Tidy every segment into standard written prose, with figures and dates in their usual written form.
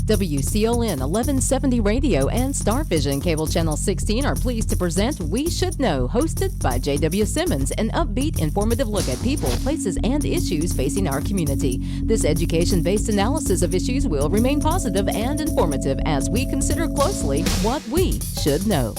WCLN 1170 Radio and Star Vision Cable Channel 16 are pleased to present We Should Know, hosted by J.W. Simmons, an upbeat, informative look at people, places, and issues facing our community. This education-based analysis of issues will remain positive and informative as we consider closely what we should know.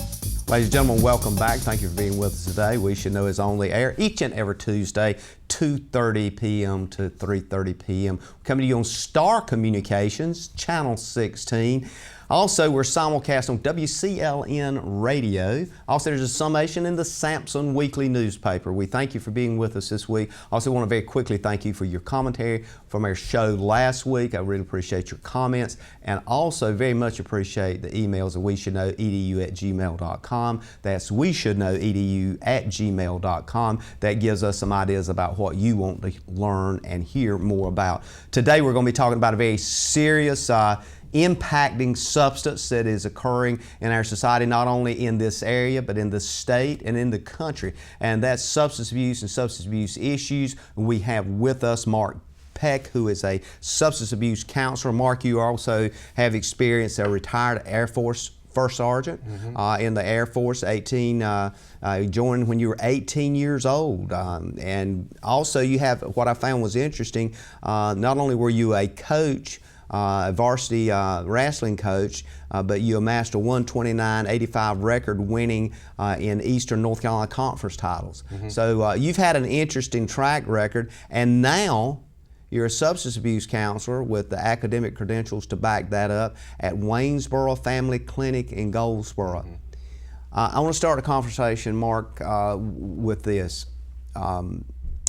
Ladies and gentlemen, welcome back. Thank you for being with us today. We Should Know is on the air each and every Tuesday, 2:30 p.m. to 3:30 p.m. Coming to you on Star Communications, Channel 16. Also, we're simulcast on WCLN Radio. Also, there's a summation in the Samson Weekly newspaper. We thank you for being with us this week. Also want to very quickly thank you for your commentary from our show last week. I really appreciate your comments, and also very much appreciate the emails at weshouldknowedu@gmail.com. That's weshouldknowedu@gmail.com. That gives us some ideas about what you want to learn and hear more about. Today, we're going to be talking about a very serious impacting substance that is occurring in our society, not only in this area, but in the state and in the country. And that's substance abuse and substance abuse issues. We have with us Mark Peck, who is a substance abuse counselor. Mark, you also have experience, a retired Air Force First Sergeant in the Air Force, joined when you were 18 years old. And also you have, what I found was interesting, not only were you a coach, a varsity wrestling coach, but you amassed a 129-85 record winning in Eastern North Carolina Conference titles. So you've had an interesting track record, and now you're a substance abuse counselor with the academic credentials to back that up at Waynesboro Family Clinic in Goldsboro. I want to start a conversation, Mark, with this.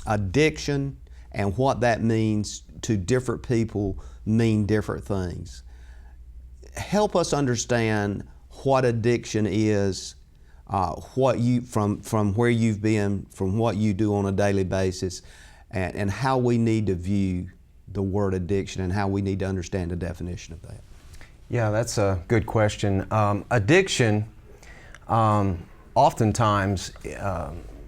Addiction and what that means to different people mean different things. Help us understand what addiction is, what you from where you've been, from what you do on a daily basis, and how we need to view the word addiction and how we need to understand the definition of that. Yeah, that's a good question. Addiction oftentimes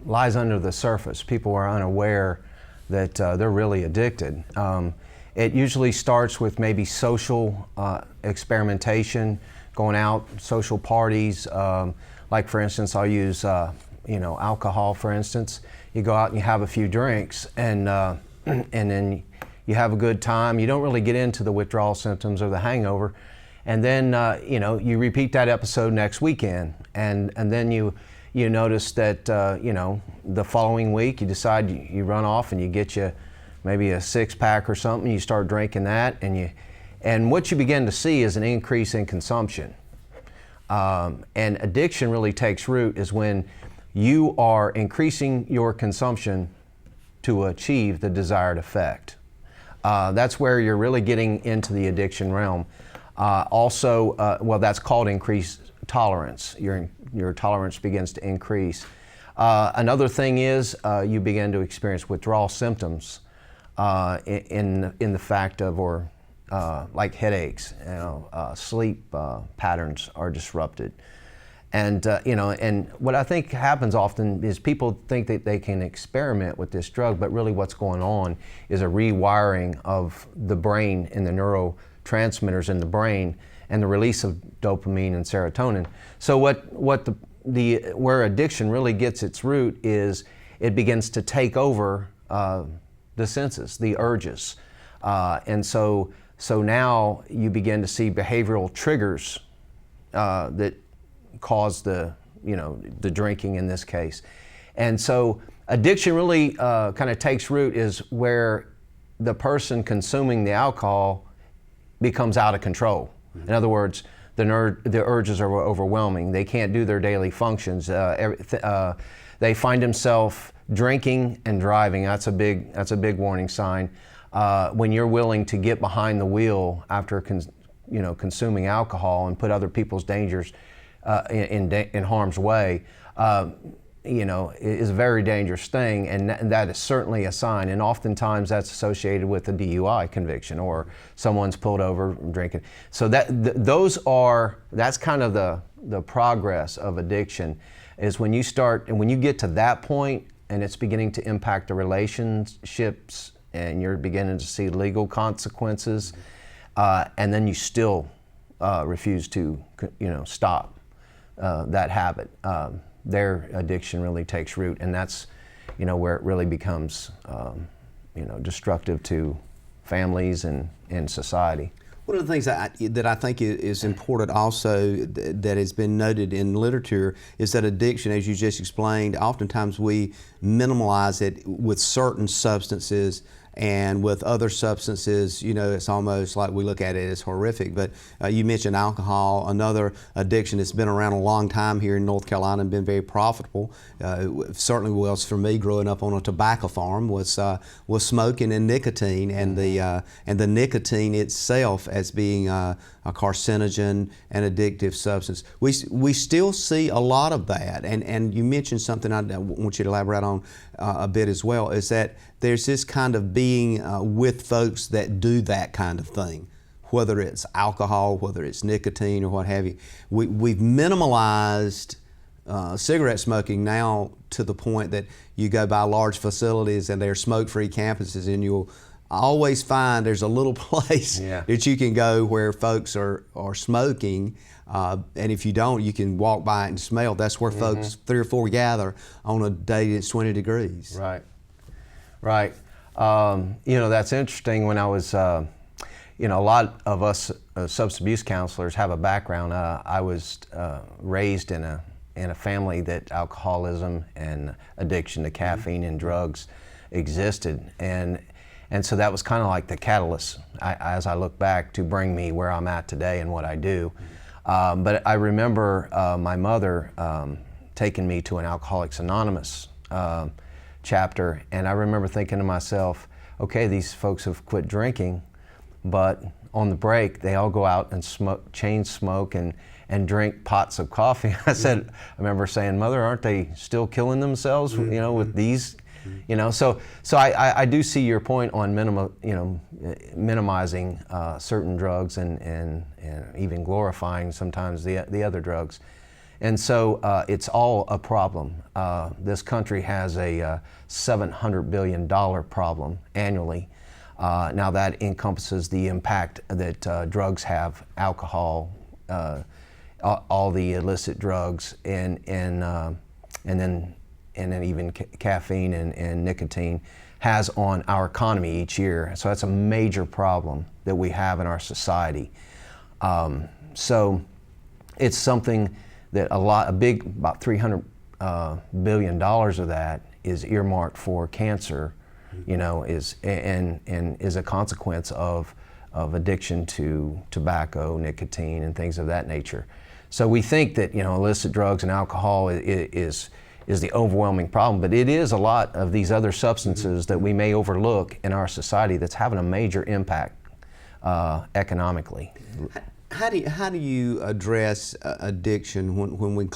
lies under the surface. People are unaware that they're really addicted. It usually starts with maybe social experimentation, going out, social parties. Like for instance, I'll use alcohol for instance. You go out and you have a few drinks, and then you have a good time. You don't really get into the withdrawal symptoms or the hangover, and then you repeat that episode next weekend, and then you notice that the following week you decide you run off and you get you maybe a 6-pack or something. You start drinking that, and what you begin to see is an increase in consumption. And addiction really takes root is when you are increasing your consumption to achieve the desired effect. That's where you're really getting into the addiction realm. That's called increased tolerance. Your tolerance begins to increase. Another thing is you begin to experience withdrawal symptoms in the fact of, like headaches, sleep patterns are disrupted. And what I think happens often is people think that they can experiment with this drug, but really what's going on is a rewiring of the brain and the neurotransmitters in the brain and the release of dopamine and serotonin. So where addiction really gets its root is it begins to take over the senses, the urges. And so now you begin to see behavioral triggers that cause the drinking in this case. And so addiction really kind of takes root is where the person consuming the alcohol becomes out of control. In other words, the urges are overwhelming. They can't do their daily functions. They find themselves drinking and driving. That's a big warning sign. When you're willing to get behind the wheel after consuming alcohol and put other people's dangers in harm's way, is a very dangerous thing, and that is certainly a sign. And oftentimes that's associated with a DUI conviction or someone's pulled over drinking. So that's kind of the progress of addiction, is when you start and when you get to that point and it's beginning to impact the relationships and you're beginning to see legal consequences. and then you still refuse to, stop that habit. Their addiction really takes root, and that's, where it really becomes, destructive to families and society. One of the things that I think is important also that has been noted in literature is that addiction, as you just explained, oftentimes we minimalize it with certain substances, and with other substances, it's almost like we look at it as horrific. But you mentioned alcohol, another addiction that's been around a long time here in North Carolina and been very profitable. Certainly was for me growing up on a tobacco farm was smoking and nicotine, and the nicotine itself as being a carcinogen and addictive substance. We still see a lot of that, and you mentioned something I want you to elaborate on a bit as well, is that there's this kind of being with folks that do that kind of thing, whether it's alcohol, whether it's nicotine or what have you. We've minimalized cigarette smoking now to the point that you go by large facilities and they're smoke-free campuses, and you'll always find there's a little place that you can go where folks are smoking, and if you don't, you can walk by it and smell. That's where folks, 3 or 4 gather on a day that's 20 degrees. Right. That's interesting. When I was, a lot of us substance abuse counselors have a background. I was raised in a family that alcoholism and addiction to caffeine and drugs existed, and so that was kind of like the catalyst, as I look back, to bring me where I'm at today and what I do. But I remember my mother taking me to an Alcoholics Anonymous chapter, and I remember thinking to myself, okay, these folks have quit drinking, but on the break they all go out and chain smoke and drink pots of coffee. I remember saying, Mother, aren't they still killing themselves, with these, So I do see your point on minimizing certain drugs and even glorifying sometimes the other drugs. And so it's all a problem. This country has a $700 billion problem annually. Now that encompasses the impact that drugs have, alcohol, all the illicit drugs, and then even caffeine and nicotine has on our economy each year. So that's a major problem that we have in our society. So it's something that about $300 billion of that is earmarked for cancer, is a consequence of addiction to tobacco, nicotine, and things of that nature. So we think that illicit drugs and alcohol is the overwhelming problem, but it is a lot of these other substances that we may overlook in our society that's having a major impact economically. How do you address addiction when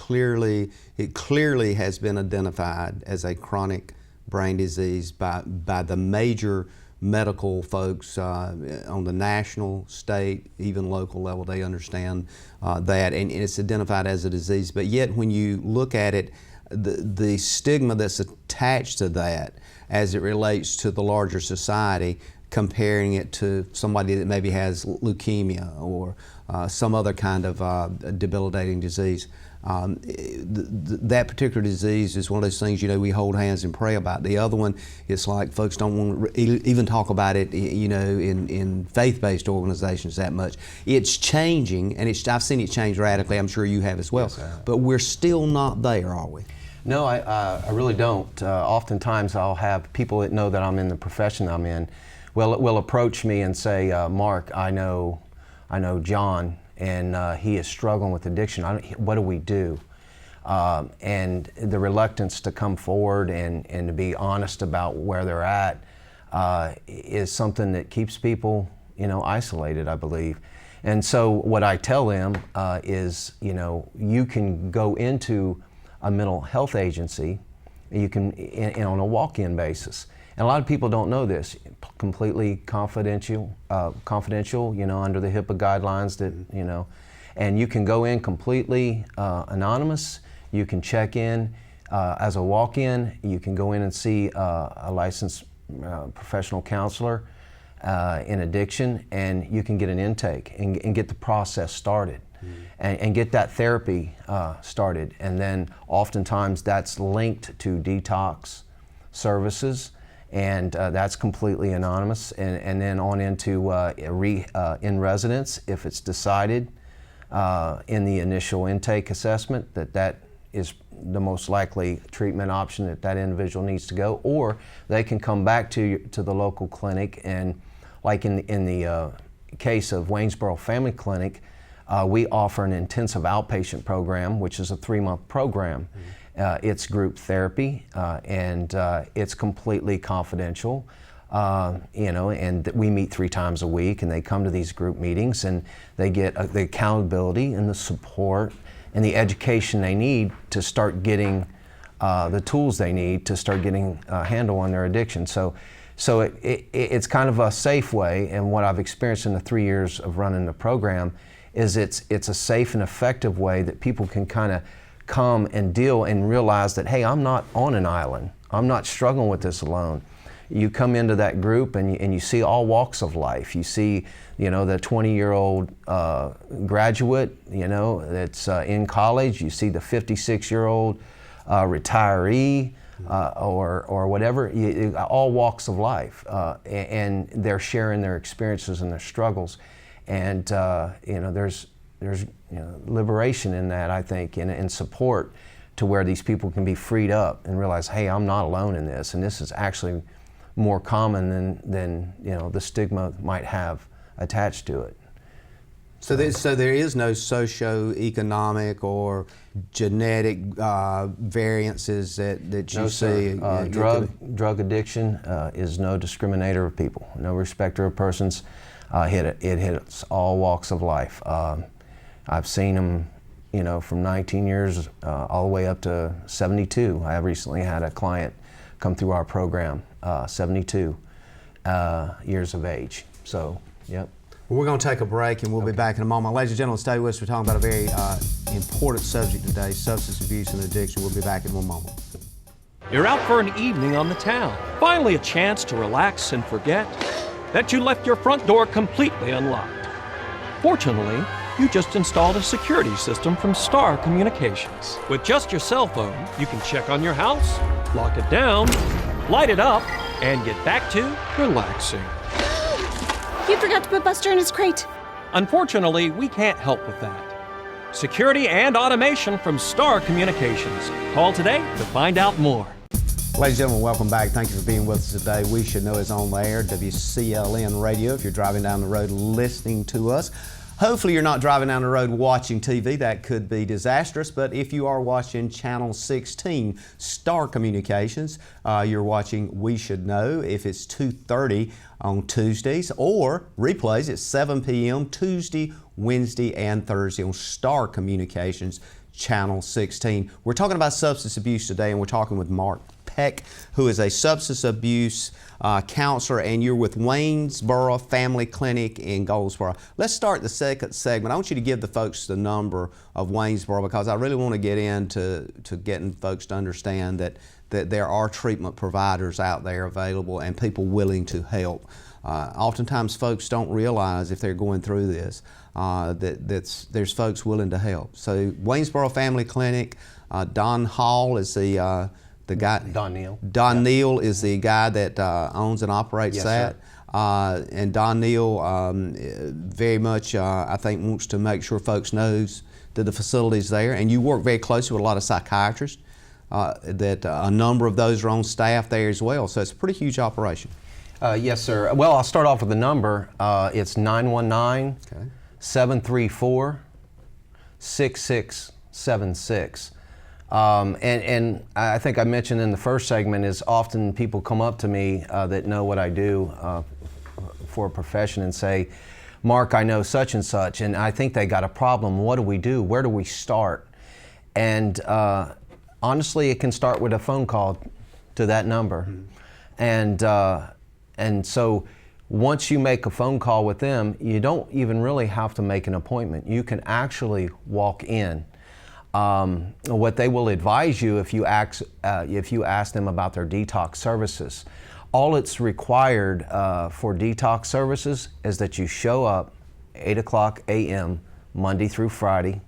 it clearly has been identified as a chronic brain disease by the major medical folks on the national, state, even local level? They understand that, and it's identified as a disease. But yet, when you look at it, the stigma that's attached to that as it relates to the larger society, comparing it to somebody that maybe has leukemia or some other kind of debilitating disease. That particular disease is one of those things, we hold hands and pray about. The other one, it's like folks don't want to even talk about it, in faith-based organizations that much. It's changing, and I've seen it change radically. I'm sure you have as well. Yes, but we're still not there, are we? No, I really don't. Oftentimes I'll have people that know that I'm in the profession I'm in will approach me and say, Mark, I know John, and he is struggling with addiction. What do we do? And the reluctance to come forward and to be honest about where they're at is something that keeps people, isolated, I believe. And so what I tell them is, you can go into a mental health agency, you can, on a walk-in basis. And a lot of people don't know this. Completely confidential, under the HIPAA guidelines that, and you can go in completely anonymous. You can check in as a walk-in. You can go in and see a licensed professional counselor, in addiction, and you can get an intake and get the process started. And get that therapy started. And then oftentimes that's linked to detox services, and that's completely anonymous. And then on into in residence, if it's decided in the initial intake assessment that is the most likely treatment option that individual needs to go, or they can come back to the local clinic. And like in the case of Waynesboro Family Clinic, we offer an intensive outpatient program, which is a 3-month program. It's group therapy, and it's completely confidential. And we meet 3 times a week, and they come to these group meetings, and they get the accountability and the support and the education they need to start getting the tools they need to start getting a handle on their addiction. So it's kind of a safe way, and what I've experienced in the 3 years of running the program is it's a safe and effective way that people can kind of come and deal and realize that, hey, I'm not on an island. I'm not struggling with this alone. You come into that group and you see all walks of life. You see, the 20-year-old graduate, that's in college. You see the 56-year-old retiree or whatever. All walks of life, and they're sharing their experiences and their struggles. And there's liberation in that, I think, and support to where these people can be freed up and realize, hey, I'm not alone in this, and this is actually more common than the stigma might have attached to it. So there is no socio-economic or genetic variances that you see. Drug addiction is no discriminator of people, no respecter of persons. It hits all walks of life. I've seen them, from 19 years all the way up to 72. I recently had a client come through our program, 72 years of age. So, yep. Well, we're going to take a break, and we'll be back in a moment. Ladies and gentlemen, stay with us. We're talking about a very important subject today, substance abuse and addiction. We'll be back in 1 moment. You're out for an evening on the town. Finally a chance to relax and forget that you left your front door completely unlocked. Fortunately, you just installed a security system from Star Communications. With just your cell phone, you can check on your house, lock it down, light it up, and get back to relaxing. You forgot to put Buster in his crate. Unfortunately, we can't help with that. Security and automation from Star Communications. Call today to find out more. Ladies and gentlemen, welcome back. Thank you for being with us today. We Should Know is on the air, WCLN Radio. If you're driving down the road listening to us, hopefully you're not driving down the road watching TV. That could be disastrous. But if you are watching Channel 16, Star Communications, you're watching We Should Know if it's 2:30 on Tuesdays, or replays at 7 p.m. Tuesday, Wednesday, and Thursday on Star Communications, Channel 16. We're talking about substance abuse today, and we're talking with Mark Peck, who is a substance abuse counselor, and you're with Waynesboro Family Clinic in Goldsboro. Let's start the second segment. I want you to give the folks the number of Waynesboro, because I really want to get into getting folks to understand that there are treatment providers out there available and people willing to help. Oftentimes folks don't realize, if they're going through this, that there's folks willing to help. So Waynesboro Family Clinic, Don Hall is the guy. Don Neal. Don Neal is the guy that owns and operates that. And Don Neal very much, I think, wants to make sure folks knows that the facility's there. And you work very closely with a lot of psychiatrists, that a number of those are on staff there as well. So it's a pretty huge operation. Yes, sir. Well, I'll start off with the number. It's 919-734-6676. And I think I mentioned in the first segment is often people come up to me that know what I do for a profession and say, Mark, I know such and such, and I think they got a problem. What do we do? Where do we start? And honestly, it can start with a phone call to that number. Mm-hmm. And so once you make a phone call with them, you don't even really have to make an appointment. You can actually walk in. What they will advise you if you ask them about their detox services all it's required for detox services is that you show up 8 o'clock a.m. Monday through Friday,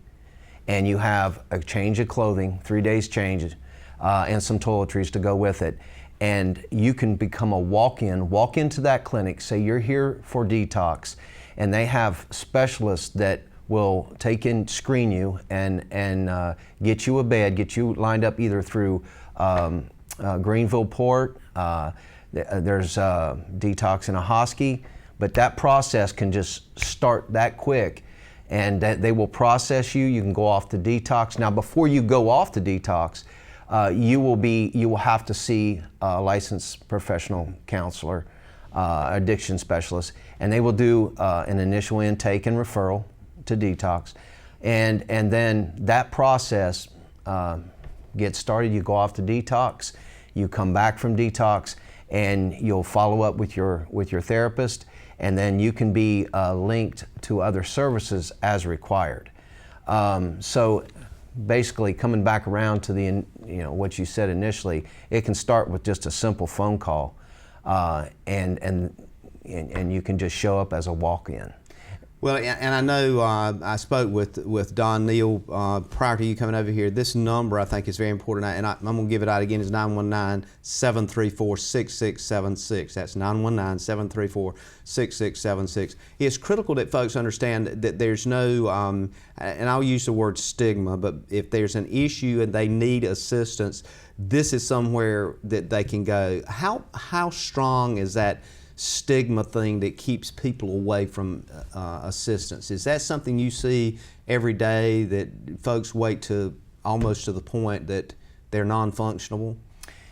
and you have a change of clothing, 3 days change, and some toiletries to go with it. And you can become a walk into that clinic, say you're here for detox, and they have specialists that will screen you and get you a bed, get you lined up either through Greenville Port, there's detox in a Hosky, but that process can just start that quick, and that they will process you. You can go off the detox. Now, before you go off the detox, you will have to see a licensed professional counselor, addiction specialist, and they will do an initial intake and referral to detox, and then that process gets started. You go off to detox, you come back from detox, and you'll follow up with your therapist, and then you can be linked to other services as required. So basically, coming back around to the what you said initially, it can start with just a simple phone call, and you can just show up as a walk-in. Well, and I know I spoke with Don Neal prior to you coming over here. This number I think is very important, and I'm going to give it out again. It's 919-734-6676. That's 919-734-6676. It's critical that folks understand that there's no, and I'll use the word stigma, but if there's an issue and they need assistance, this is somewhere that they can go. How strong is that stigma thing that keeps people away from assistance? Is that something you see every day, that folks wait to almost to the point that they're non-functionable?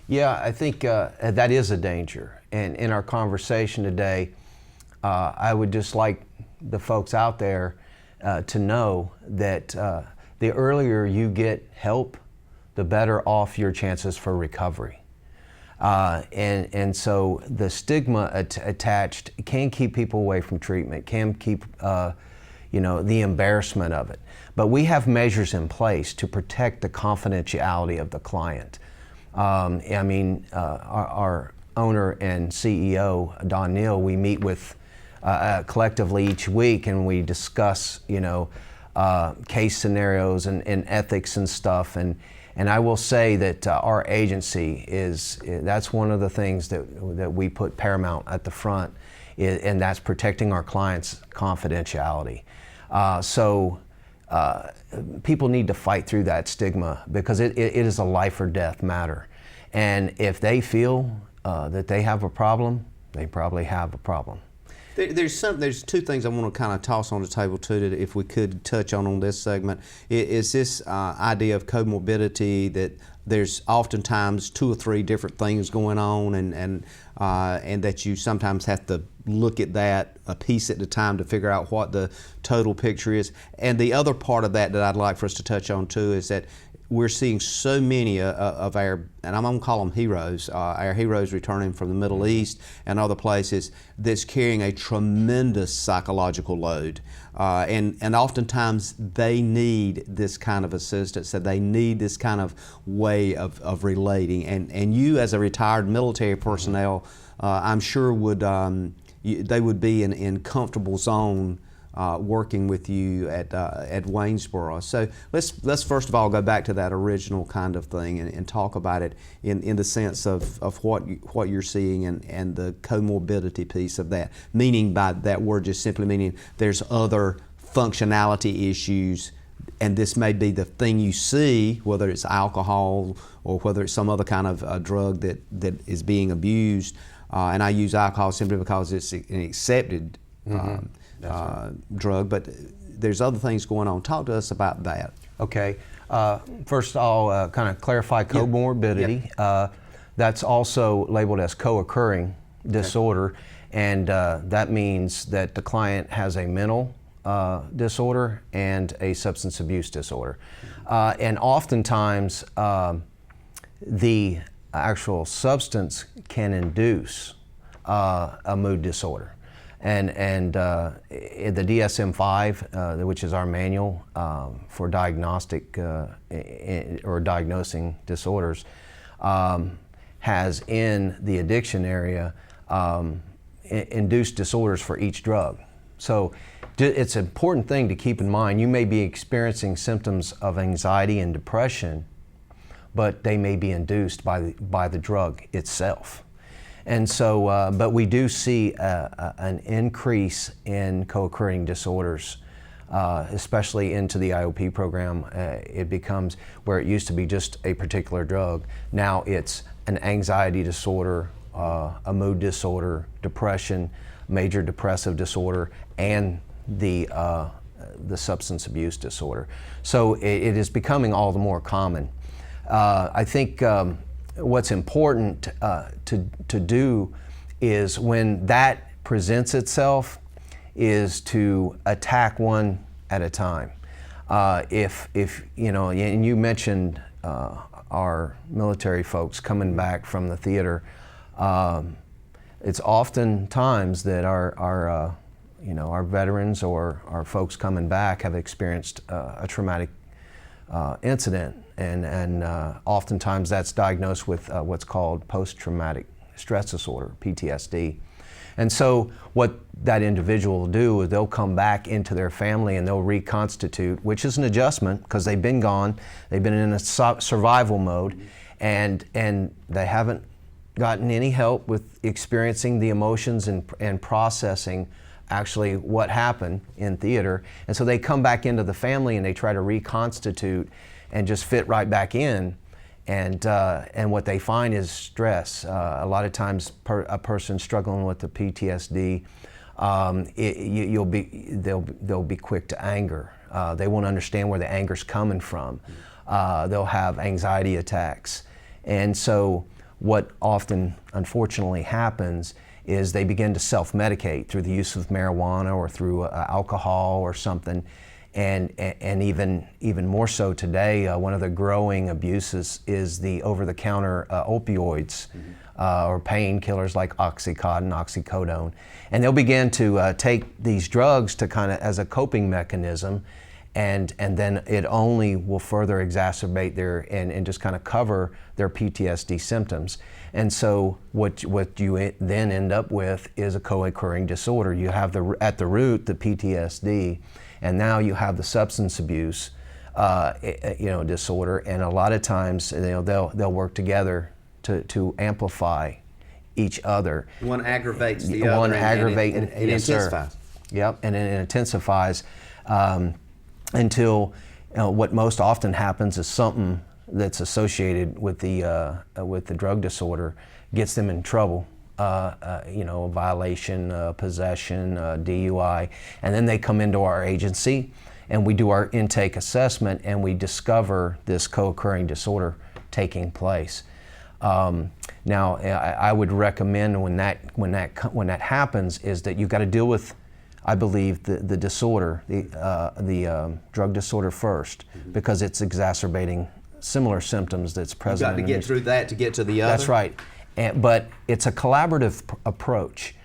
Yeah, I think that is a danger. And in our conversation today, I would just like the folks out there to know that the earlier you get help, the better off your chances for recovery. And so the stigma attached can keep people away from treatment, can keep the embarrassment of it. But we have measures in place to protect the confidentiality of the client. Our owner and CEO, Don Neal, we meet with collectively each week, and we discuss case scenarios and ethics and stuff. And I will say that our agency that's one of the things that we put paramount at the front, and that's protecting our clients' confidentiality. So people need to fight through that stigma, because it is a life or death matter. And if they feel that they have a problem, they probably have a problem. There's two things I want to kind of toss on the table too, that if we could touch on this segment, is this idea of comorbidity, that there's oftentimes 2 or 3 different things going on, and that you sometimes have to look at that a piece at a time to figure out what the total picture is. And the other part of that I'd like for us to touch on too is that we're seeing so many of our, and I'm going to call them heroes, our heroes returning from the Middle East and other places, that's carrying a tremendous psychological load. And oftentimes they need this kind of assistance, that they need this kind of way of relating. And you, as a retired military personnel, I'm sure they would be in comfortable zone working with you at Waynesboro. So let's first of all go back to that original kind of thing and talk about it in the sense of what you're seeing and the comorbidity piece of that. Meaning by that word just simply meaning there's other functionality issues, and this may be the thing you see, whether it's alcohol or whether it's some other kind of drug that is being abused. And I use alcohol simply because it's an accepted drug, but there's other things going on. Talk to us about that. Okay. First, I'll kind of clarify comorbidity. Yep. That's also labeled as co-occurring disorder, and that means that the client has a mental disorder and a substance abuse disorder. And oftentimes, the actual substance can induce a mood disorder. And the DSM-5, which is our manual for diagnostic or diagnosing disorders, has in the addiction area induced disorders for each drug. So it's an important thing to keep in mind. You may be experiencing symptoms of anxiety and depression, but they may be induced by the drug itself. And so, but we do see an increase in co-occurring disorders, especially into the IOP program. It becomes where it used to be just a particular drug. Now it's an anxiety disorder, a mood disorder, depression, major depressive disorder, and the substance abuse disorder. So it is becoming all the more common. I think what's important to do is when that presents itself is to attack one at a time. If you know, and you mentioned our military folks coming back from the theater, it's often times that our you know, our veterans or our folks coming back have experienced a traumatic incident, and oftentimes that's diagnosed with what's called post-traumatic stress disorder, PTSD. And so what that individual will do is they'll come back into their family and they'll reconstitute, which is an adjustment because they've been gone, they've been in a survival mode, and they haven't gotten any help with experiencing the emotions and processing actually what happened in theater. And so they come back into the family and they try to reconstitute and just fit right back in. And what they find is stress. A lot of times a person struggling with the PTSD, they'll be quick to anger. They won't understand where the anger's coming from. They'll have anxiety attacks. And so what often unfortunately happens is they begin to self-medicate through the use of marijuana or through alcohol or something. And even more so today, one of the growing abuses is the over-the-counter opioids or painkillers like Oxycontin, oxycodone. And they'll begin to take these drugs to kind of as a coping mechanism, and then it only will further exacerbate their and just kind of cover their PTSD symptoms. And so what you then end up with is a co-occurring disorder. You have at the root the PTSD, and now you have the substance abuse disorder, and a lot of times they'll work together to amplify each other. One aggravates the other. One aggravates and it intensifies. Yep, and it intensifies until what most often happens is something that's associated with the drug disorder gets them in trouble. A violation, possession, DUI, and then they come into our agency and we do our intake assessment and we discover this co-occurring disorder taking place. Now, I would recommend when that happens is that you've got to deal with, I believe, the disorder, the drug disorder first, because it's exacerbating similar symptoms that's present. You've got to get through that to get to the other. That's right. But it's a collaborative approach.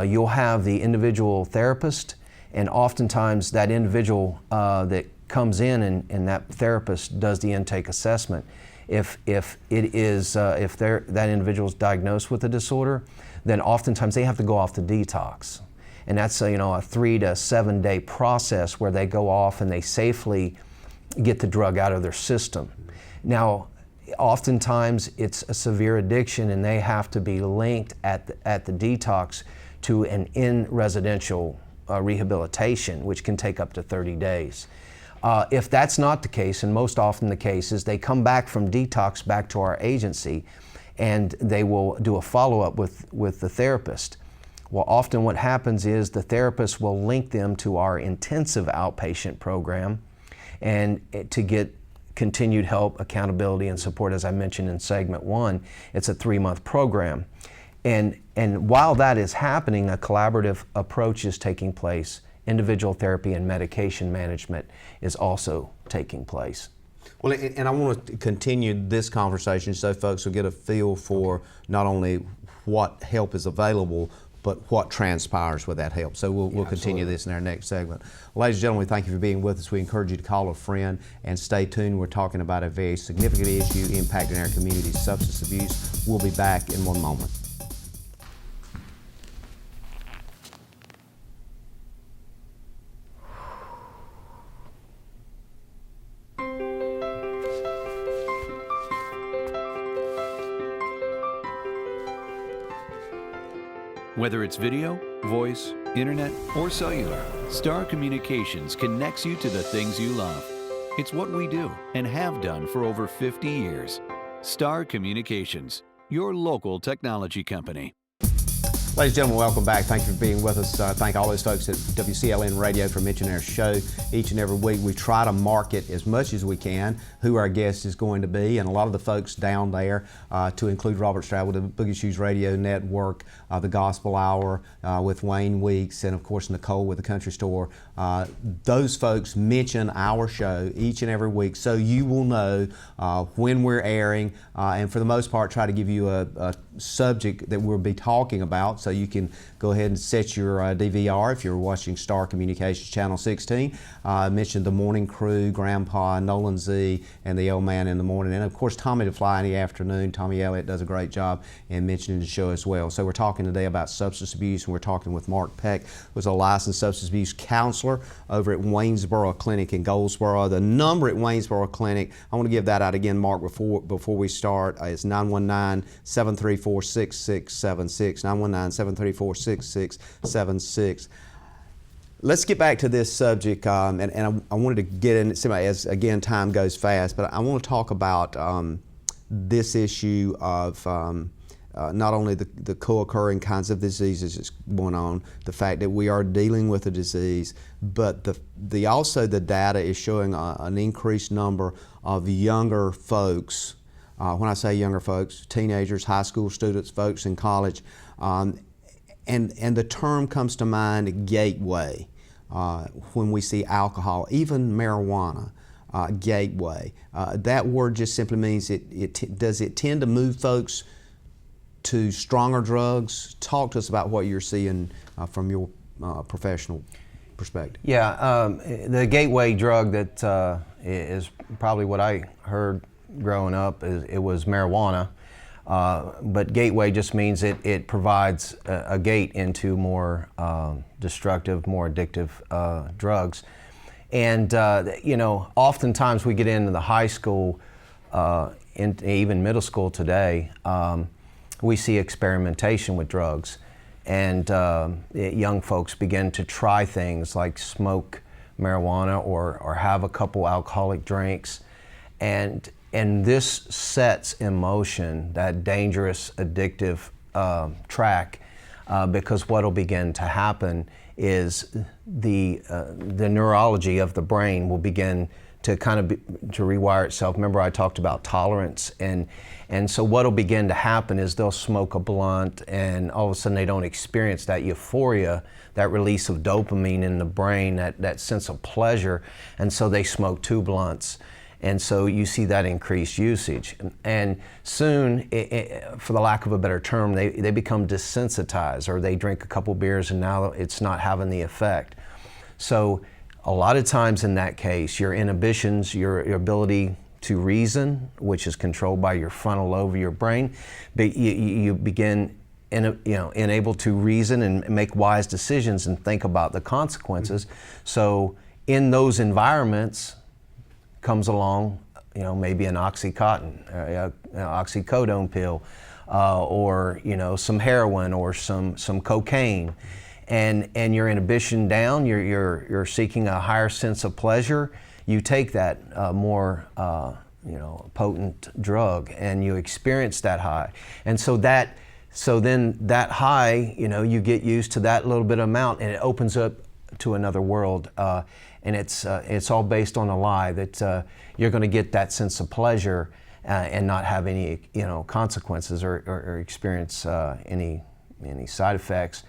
You'll have the individual therapist, and oftentimes that individual that comes in and that therapist does the intake assessment. If that individual is diagnosed with a disorder, then oftentimes they have to go off the detox, and that's a 3 to 7 day process where they go off and they safely get the drug out of their system. Now, oftentimes it's a severe addiction and they have to be linked at the detox to an in-residential rehabilitation, which can take up to 30 days. If that's not the case, and most often the case is they come back from detox back to our agency and they will do a follow-up with the therapist. Well, often what happens is the therapist will link them to our intensive outpatient program and to get continued help, accountability, and support. As I mentioned in segment 1, it's a 3-month program. And while that is happening, a collaborative approach is taking place. Individual therapy and medication management is also taking place. Well, and I want to continue this conversation so folks will get a feel for not only what help is available, but what transpires with that help. So we'll continue this in our next segment. Ladies and gentlemen, thank you for being with us. We encourage you to call a friend and stay tuned. We're talking about a very significant issue impacting our community, substance abuse. We'll be back in one moment. Whether it's video, voice, internet, or cellular, Star Communications connects you to the things you love. It's what we do and have done for over 50 years. Star Communications, your local technology company. Ladies and gentlemen, welcome back. Thank you for being with us. Thank all those folks at WCLN Radio for mentioning our show each and every week. We try to market as much as we can who our guest is going to be, and a lot of the folks down there, to include Robert Stroud with the Boogie Shoes Radio Network, the Gospel Hour with Wayne Weeks, and of course Nicole with the Country Store. Those folks mention our show each and every week, so you will know when we're airing, and for the most part try to give you a subject that we'll be talking about, so you can go ahead and set your DVR if you're watching Star Communications Channel 16. I mentioned the Morning Crew, Grandpa, Nolan Z, and the Old Man in the Morning, and of course Tommy the Fly in the afternoon. Tommy Elliott does a great job in mentioning the show as well. So we're talking today about substance abuse, and we're talking with Mark Peck, who's a licensed substance abuse counselor over at Waynesboro Clinic in Goldsboro. The number at Waynesboro Clinic, I want to give that out again, Mark, before we start. It's 919-734-6676, 919-734-6676. Let's get back to this subject, and I wanted to get in as, again, time goes fast, but I want to talk about this issue of not only the co-occurring kinds of diseases that's going on, the fact that we are dealing with a disease, but also the data is showing an increased number of younger folks. When I say younger folks, teenagers, high school students, folks in college, and the term comes to mind, gateway, when we see alcohol, even marijuana, gateway. That word just simply means does it tend to move folks to stronger drugs? Talk to us about what you're seeing from your professional perspective. Yeah, the gateway drug that is probably what I heard growing up, it was marijuana. But gateway just means it provides a gate into more destructive, more addictive drugs. And oftentimes we get into the high school, even middle school today, we see experimentation with drugs. And young folks begin to try things like smoke marijuana or have a couple alcoholic drinks. And this sets in motion that dangerous, addictive track, because what will begin to happen is the neurology of the brain will begin to to rewire itself. Remember, I talked about tolerance, and so what will begin to happen is they'll smoke a blunt, and all of a sudden they don't experience that euphoria, that release of dopamine in the brain, that sense of pleasure, and so they smoke 2 blunts. And so you see that increased usage. And soon, for the lack of a better term, they become desensitized, or they drink a couple beers and now it's not having the effect. So a lot of times in that case, your inhibitions, your ability to reason, which is controlled by your frontal lobe of your brain, you begin unable to reason and make wise decisions and think about the consequences. So in those environments, comes along, maybe an Oxycontin, oxycodone pill, or some heroin or some cocaine, and your inhibition down. You're seeking a higher sense of pleasure. You take that more potent drug, and you experience that high, and so then that high, you get used to that little bit of amount, and it opens up to another world. And it's all based on a lie that you're going to get that sense of pleasure and not have any consequences or experience any side effects.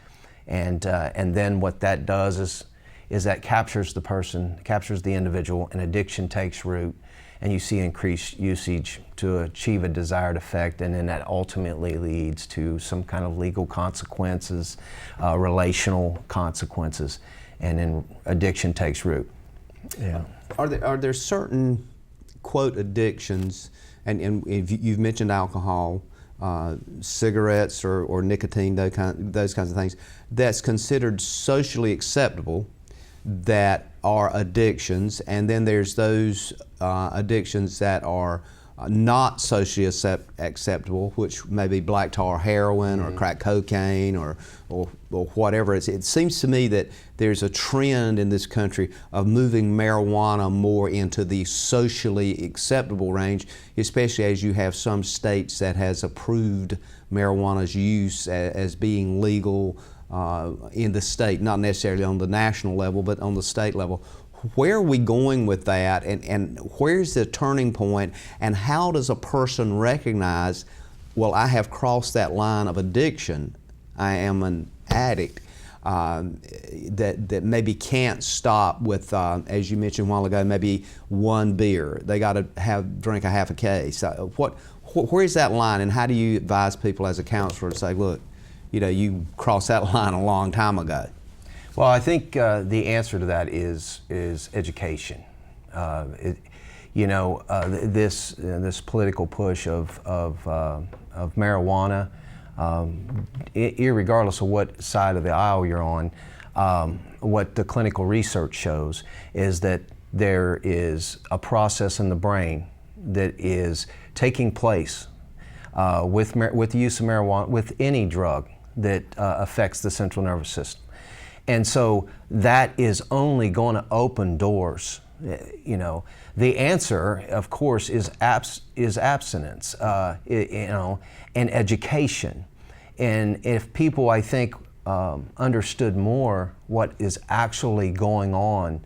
And then what that does is that captures the person, captures the individual, and addiction takes root. and you see increased usage to achieve a desired effect, and then that ultimately leads to some kind of legal consequences, relational consequences, and then addiction takes root. Yeah. Are there certain, quote, addictions, and if you've mentioned alcohol, cigarettes or nicotine, those kinds of things, that's considered socially acceptable that are addictions, and then there's those addictions that are not socially acceptable, which may be black tar heroin or crack cocaine or whatever. It seems to me that there's a trend in this country of moving marijuana more into the socially acceptable range, especially as you have some states that has approved marijuana's use as being legal in the state, not necessarily on the national level, but on the state level. Where are we going with that, and where's the turning point, and how does a person recognize, well, I have crossed that line of addiction, I am an addict, that maybe can't stop with, as you mentioned a while ago, maybe one beer. They got to drink a half a case. Where is that line, and how do you advise people as a counselor to say, look, you crossed that line a long time ago? Well, I think the answer to that is education. This political push of marijuana, irregardless of what side of the aisle you're on, what the clinical research shows is that there is a process in the brain that is taking place with the use of marijuana, with any drug that affects the central nervous system. And so that is only going to open doors. The answer, of course, is abstinence, and education. And if people, I think, understood more what is actually going on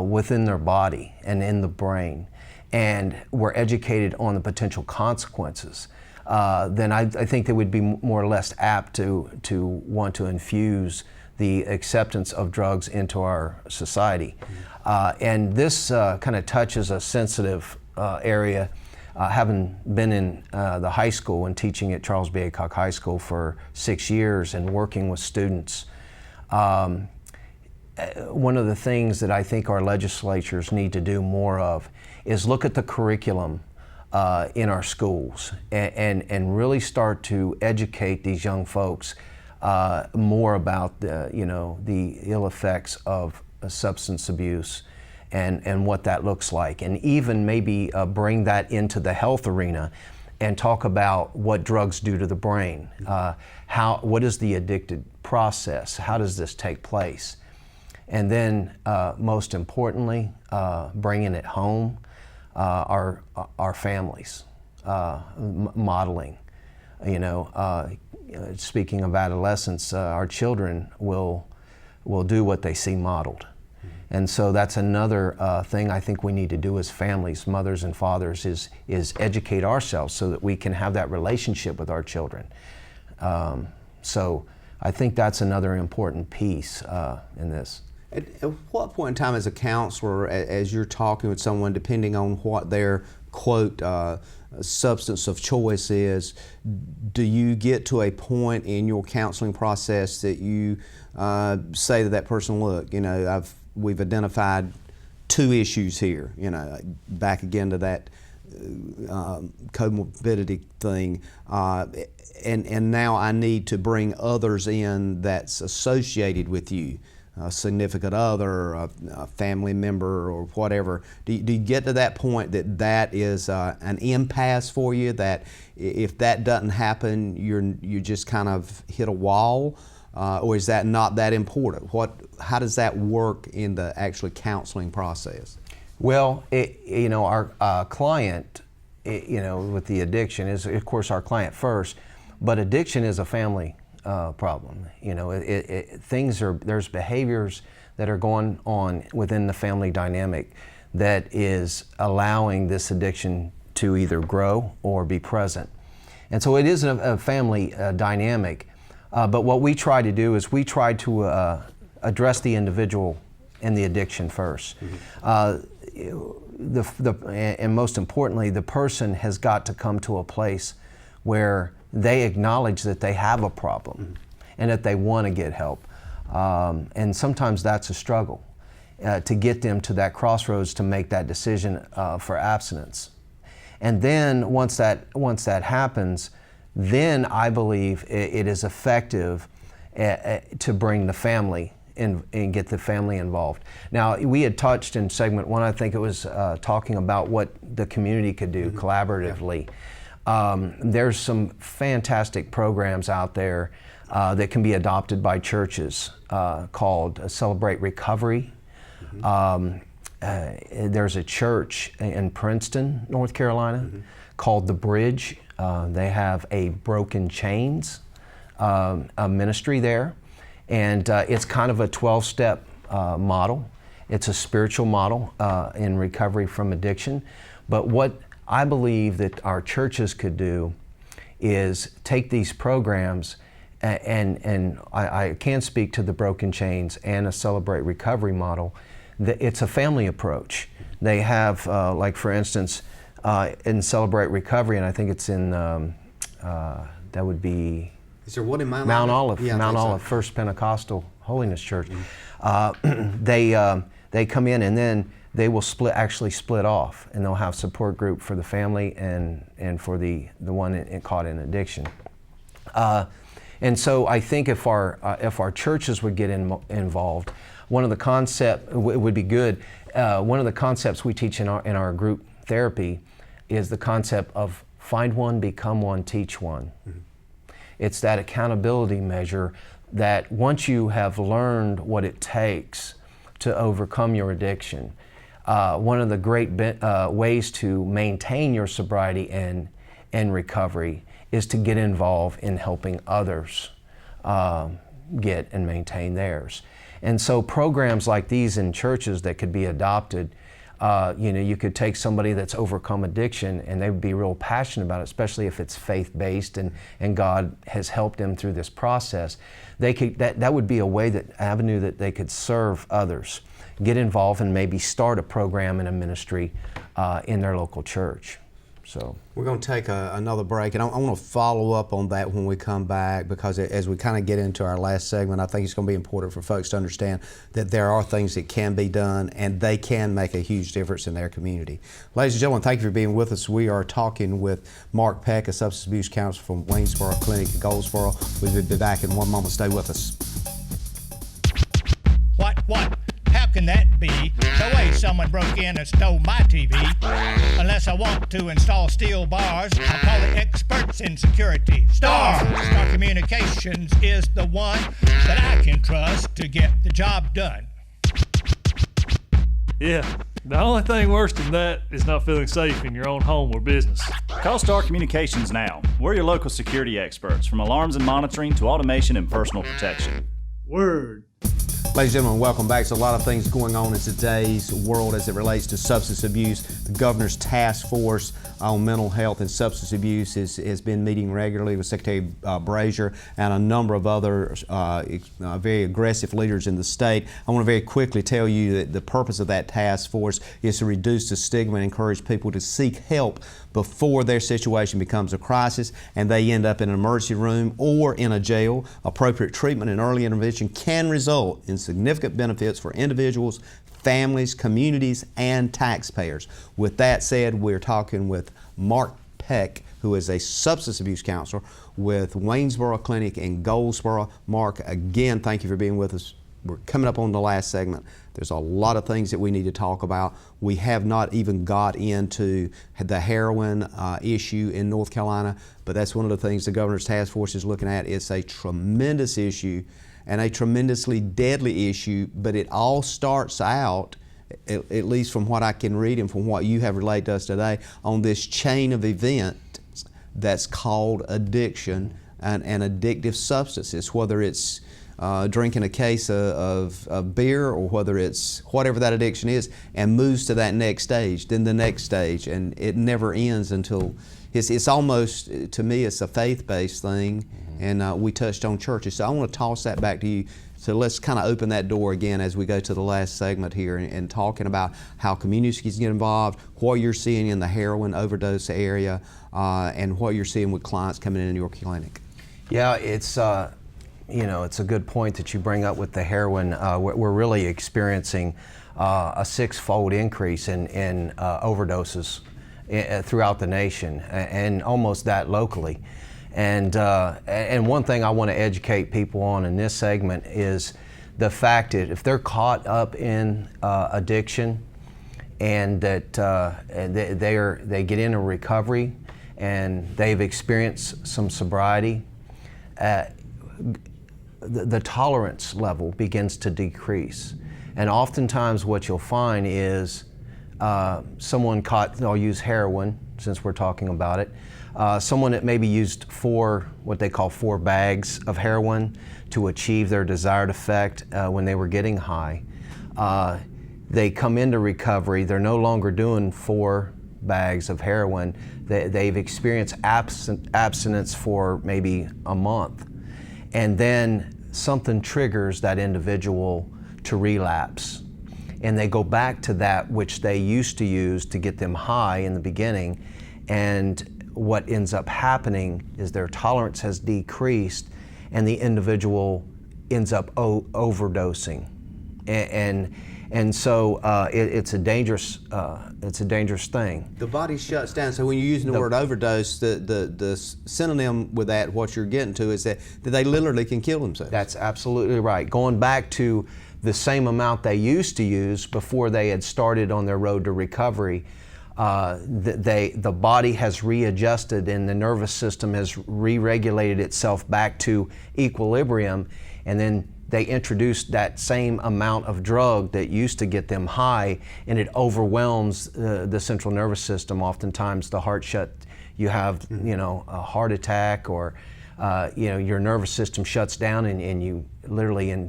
within their body and in the brain, and were educated on the potential consequences, then I think they would be more or less apt to want to infuse the acceptance of drugs into our society. And this kind of touches a sensitive area. Having been in the high school and teaching at Charles B. Aycock High School for 6 years and working with students, one of the things that I think our legislatures need to do more of is look at the curriculum in our schools and really start to educate these young folks more about the ill effects of substance abuse and what that looks like, and even maybe bring that into the health arena and talk about what drugs do to the brain. What is the addicted process? How does this take place? And then, most importantly, bringing it home, our families, modeling. Speaking of adolescence, our children will do what they see modeled. And so that's another thing I think we need to do as families, mothers and fathers, is educate ourselves so that we can have that relationship with our children. So I think that's another important piece in this. At what point in time as a counselor, as you're talking with someone, depending on what their, quote, substance of choice is, do you get to a point in your counseling process that you say to that person, look, we've identified 2 issues here, back again to that comorbidity thing, and now I need to bring others in that's associated with you, a significant other, a family member, or whatever. Do you get to that point that is an impasse for you, that if that doesn't happen, you just kind of hit a wall, or is that not that important? How does that work in the actually counseling process? Well, our client, with the addiction is, of course, our client first, but addiction is a family problem. There's behaviors that are going on within the family dynamic that is allowing this addiction to either grow or be present. And so it is a family dynamic, but what we try to do is we try to address the individual and the addiction first. and most importantly, the person has got to come to a place where they acknowledge that they have a problem and that they want to get help. And sometimes that's a struggle to get them to that crossroads to make that decision for abstinence. And then once that happens, then I believe it is effective to bring the family in and get the family involved. Now, we had touched in segment 1, I think it was talking about what the community could do collaboratively. There's some fantastic programs out there that can be adopted by churches called Celebrate Recovery. There's a church in Princeton, North Carolina, called The Bridge. They have a Broken Chains a ministry there, and it's kind of a 12-step model. It's a spiritual model in recovery from addiction. But what I believe that our churches could do is take these programs, and I can speak to the Broken Chains and a Celebrate Recovery model. It's a family approach. They have, like for instance, in Celebrate Recovery, and I think it's in, that would be... Is there one in Mount Olive? Yeah, Mount Olive, First Pentecostal Holiness Church. They come in and then they will actually split off, and they'll have support group for the family and for the one caught in addiction. And so I think if our churches would get involved, one of the concepts would be good. One of the concepts we teach in our group therapy is the concept of find one, become one, teach one. It's that accountability measure that once you have learned what it takes to overcome your addiction, one of the great ways to maintain your sobriety and recovery is to get involved in helping others get and maintain theirs. And so programs like these in churches that could be adopted, you could take somebody that's overcome addiction and they would be real passionate about it, especially if it's faith-based and God has helped them through this process. That would be a avenue that they could serve others, get involved and maybe start a program and a ministry in their local church. So we're going to take another break, and I want to follow up on that when we come back, because as we kind of get into our last segment, I think it's going to be important for folks to understand that there are things that can be done and they can make a huge difference in their community. Ladies and gentlemen, thank you for being with us. We are talking with Mark Peck, a substance abuse counselor from Waynesboro Clinic in Goldsboro. We'll be back in one moment. Stay with us. What? How can that be? The way someone broke in and stole my TV. Unless I want to install steel bars, I'll call the experts in security. Star Communications is the one that I can trust to get the job done. Yeah, the only thing worse than that is not feeling safe in your own home or business. Call Star Communications now. We're your local security experts, from alarms and monitoring to automation and personal protection. Word. Ladies and gentlemen, welcome back. There's a lot of things going on in today's world as it relates to substance abuse. The Governor's Task Force on Mental Health and Substance Abuse has been meeting regularly with Secretary Brazier and a number of other very aggressive leaders in the state. I want to very quickly tell you that the purpose of that task force is to reduce the stigma and encourage people to seek help before their situation becomes a crisis and they end up in an emergency room or in a jail. Appropriate treatment and early intervention can result in significant benefits for individuals, families, communities, and taxpayers. With that said, we're talking with Mark Peck, who is a substance abuse counselor with Waynesboro Clinic in Goldsboro. Mark, again, thank you for being with us. We're coming up on the last segment. There's a lot of things that we need to talk about. We have not even got into the heroin issue in North Carolina, but that's one of the things the Governor's Task Force is looking at. It's a tremendous issue and a tremendously deadly issue, but it all starts out, at least from what I can read and from what you have relayed to us today, on this chain of events that's called addiction and addictive substances, whether it's drinking a case of beer or whether it's whatever that addiction is, and moves to that next stage, then the next stage, and it never ends until it's almost, to me, it's a faith-based thing, and we touched on churches. So I want to toss that back to you. So let's kind of open that door again as we go to the last segment here and talking about how communities get involved, what you're seeing in the heroin overdose area, and what you're seeing with clients coming into your clinic. Yeah, it's it's a good point that you bring up with the heroin. We're really experiencing a 6-fold increase in overdoses throughout the nation, and almost that locally. And one thing I want to educate people on in this segment is the fact that if they're caught up in addiction, and that they get into recovery and they've experienced some sobriety, the tolerance level begins to decrease. And oftentimes what you'll find is someone caught, I'll use heroin since we're talking about it, someone that maybe used what they call 4 bags of heroin to achieve their desired effect when they were getting high. They come into recovery, they're no longer doing 4 bags of heroin. They've experienced abstinence for maybe a month. And then something triggers that individual to relapse. And they go back to that which they used to use to get them high in the beginning. And what ends up happening is their tolerance has decreased and the individual ends up overdosing. And so it's a dangerous thing. The body shuts down. So when you're using the word overdose, the synonym with that, what you're getting to, is that they literally can kill themselves. That's absolutely right. Going back to the same amount they used to use before they had started on their road to recovery, the body has readjusted and the nervous system has re-regulated itself back to equilibrium, and then they introduced that same amount of drug that used to get them high, and it overwhelms the central nervous system. Oftentimes the heart you have a heart attack, or your nervous system shuts down and you literally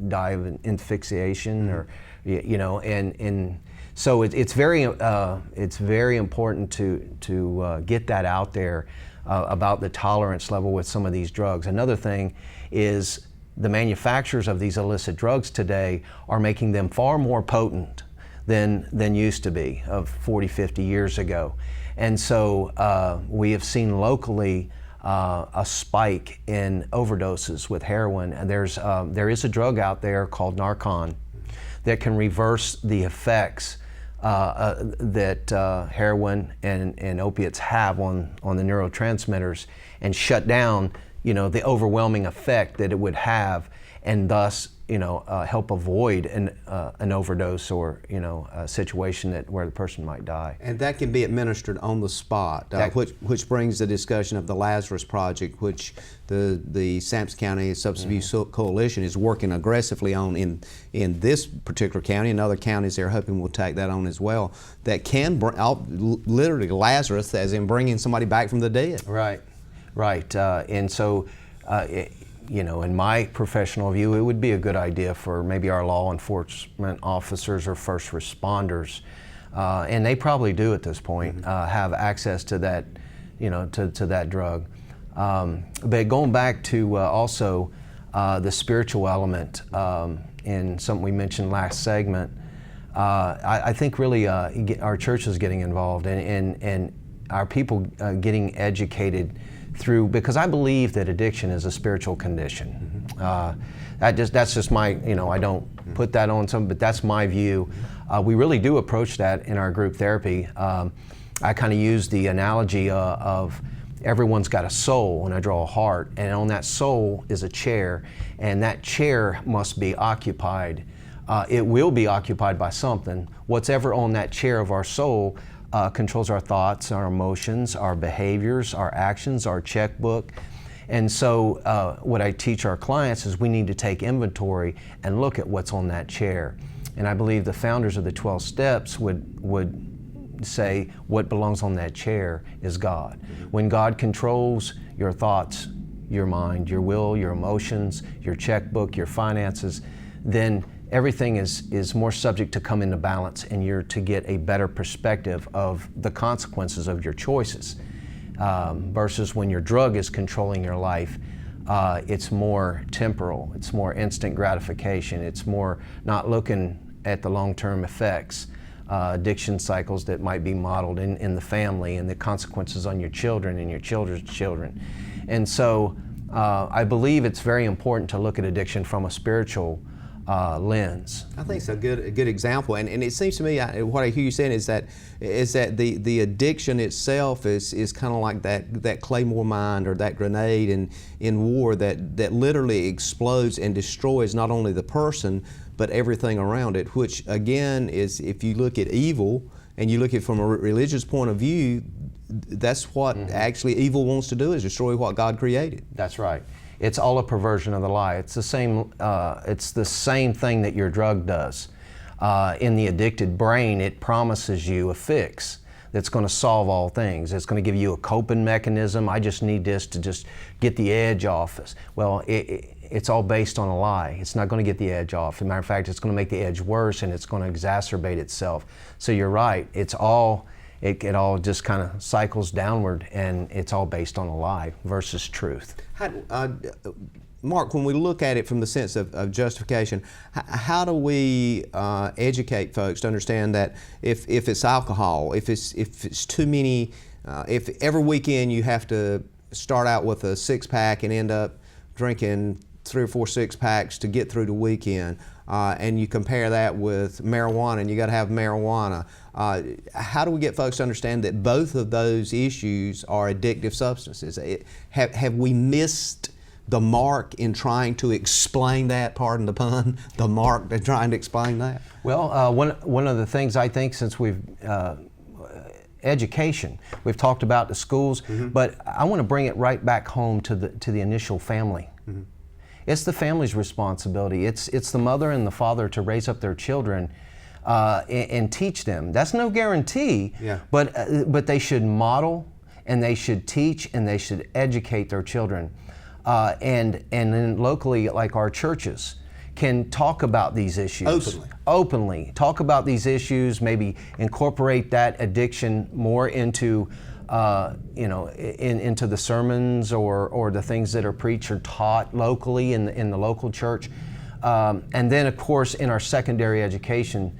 die of asphyxiation, or and so it's very important to get that out there about the tolerance level with some of these drugs. Another thing is the manufacturers of these illicit drugs today are making them far more potent than used to be of 40, 50 years ago. And so we have seen locally a spike in overdoses with heroin. And there is a drug out there called Narcan that can reverse the effects that heroin and opiates have on the neurotransmitters, and shut down the overwhelming effect that it would have, and thus help avoid an overdose or a situation where the person might die. And that can be administered on the spot, which brings the discussion of the Lazarus Project, which the Sampson County Substance Abuse Coalition is working aggressively on in this particular county, and other counties they're hoping will take that on as well. That can literally Lazarus, as in bringing somebody back from the dead. Right, and so. In my professional view, it would be a good idea for maybe our law enforcement officers or first responders, and they probably do at this point, have access to that, to that drug. But going back to also the spiritual element, in something we mentioned last segment, I think really our church is getting involved, and our people getting educated because I believe that addiction is a spiritual condition. That's just my, I don't put that on some, but that's my view. We really do approach that in our group therapy. I kind of use the analogy of everyone's got a soul, and I draw a heart, and on that soul is a chair, and that chair must be occupied. It will be occupied by something. What's ever on that chair of our soul controls our thoughts, our emotions, our behaviors, our actions, our checkbook. And so what I teach our clients is we need to take inventory and look at what's on that chair. And I believe the founders of the 12 Steps would say what belongs on that chair is God. When God controls your thoughts, your mind, your will, your emotions, your checkbook, your finances, then everything is more subject to come into balance, and you're to get a better perspective of the consequences of your choices. Versus when your drug is controlling your life, it's more temporal, it's more instant gratification, it's more not looking at the long-term effects, addiction cycles that might be modeled in the family and the consequences on your children and your children's children. And so I believe it's very important to look at addiction from a spiritual lens. I think it's a good example, and it seems to me what I hear you saying is that the addiction itself is kind of like that claymore mine or that grenade in war that literally explodes and destroys not only the person but everything around it. Which again is, if you look at evil and you look at it from a religious point of view, that's what actually evil wants to do, is destroy what God created. That's right. It's all a perversion of the lie. It's the same. It's the same thing that your drug does. In the addicted brain, it promises you a fix that's going to solve all things. It's going to give you a coping mechanism. I just need this to just get the edge off. Well, it's all based on a lie. It's not going to get the edge off. As a matter of fact, it's going to make the edge worse, and it's going to exacerbate itself. So you're right. It all just kind of cycles downward, and it's all based on a lie versus truth. Mark, when we look at it from the sense of justification, how do we educate folks to understand that if it's alcohol, if it's too many, if every weekend you have to start out with a 6-pack and end up drinking 3 or 4 6-packs to get through the weekend, and you compare that with marijuana, and you got to have marijuana. How do we get folks to understand that both of those issues are addictive substances? Have we missed the mark in trying to explain that, pardon the pun, the mark in trying to explain that? Well, one of the things I think, since we've education, we've talked about the schools, but I want to bring it right back home to the initial family. It's the family's responsibility. It's the mother and the father to raise up their children and teach them. That's no guarantee, but they should model, and they should teach, and they should educate their children. And then locally, like our churches, can talk about these issues. Openly. Talk about these issues, maybe incorporate that addiction more into into the sermons or the things that are preached or taught locally in the local church. And then, of course, in our secondary education,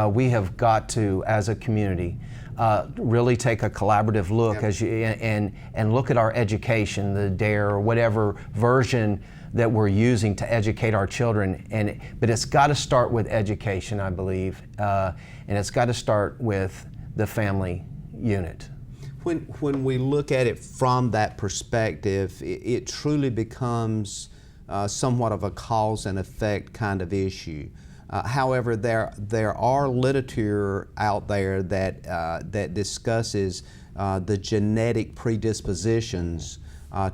we have got to, as a community, really take a collaborative look and look at our education, the DARE or whatever version that we're using to educate our children. But it's got to start with education, I believe, and it's got to start with the family unit. When we look at it from that perspective, it truly becomes somewhat of a cause and effect kind of issue. However, there are literature out there that discusses the genetic predispositions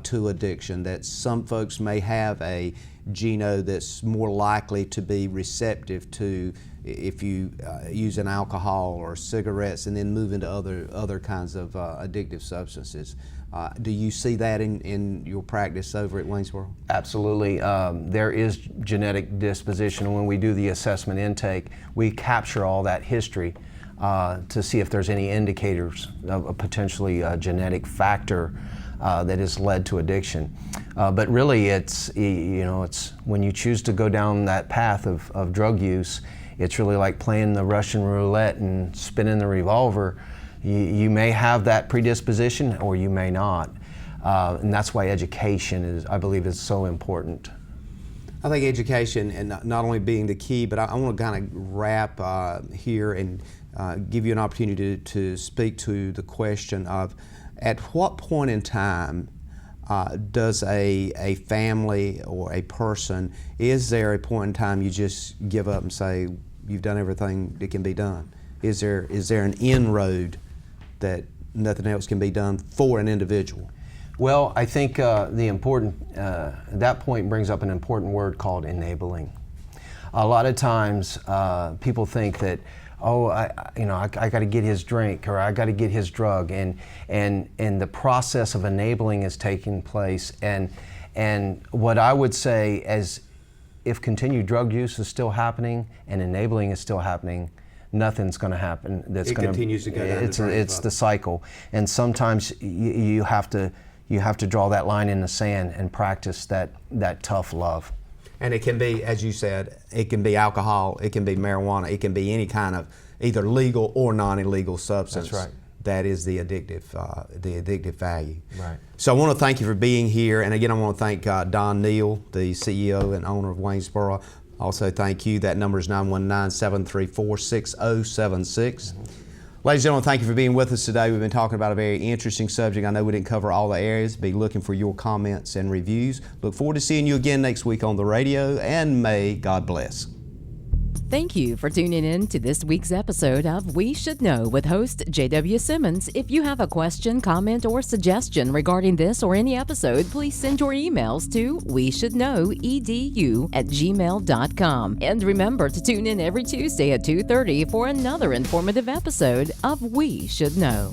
to addiction, that some folks may have a geno that's more likely to be receptive to if you use an alcohol or cigarettes and then move into other kinds of addictive substances. Do you see that in your practice over at Waynesboro? Absolutely. There is genetic disposition. When we do the assessment intake, we capture all that history to see if there's any indicators of a potentially genetic factor that has led to addiction. But really, it's when you choose to go down that path of drug use, it's really like playing the Russian roulette and spinning the revolver. You may have that predisposition, or you may not, and that's why education I believe is so important. I think education, and not only being the key, but I want to kind of wrap here and give you an opportunity to speak to the question of, at what point in time does a family or a person, is there a point in time you just give up and say, you've done everything that can be done? Is there an inroad that nothing else can be done for an individual? Well, I think that point brings up an important word called enabling. A lot of times people think that, I got to get his drink, or I got to get his drug, and the process of enabling is taking place. And what I would say is, if continued drug use is still happening and enabling is still happening, nothing's going to happen. Continues to go down. It's the cycle, and sometimes you have to you have to draw that line in the sand and practice that tough love. And it can be, as you said, it can be alcohol, it can be marijuana, it can be any kind of either legal or non-illegal substance. That's right. That is the addictive value. Right. So I want to thank you for being here, and again I want to thank Don Neal, the CEO and owner of Waynesboro. Also thank you. That number is 919-734-6076. Ladies and gentlemen, thank you for being with us today. We've been talking about a very interesting subject. I know we didn't cover all the areas. Be looking for your comments and reviews. Look forward to seeing you again next week on the radio, and may God bless. Thank you for tuning in to this week's episode of We Should Know with host J.W. Simmons. If you have a question, comment, or suggestion regarding this or any episode, please send your emails to weshouldknowedu@gmail.com. And remember to tune in every Tuesday at 2:30 for another informative episode of We Should Know.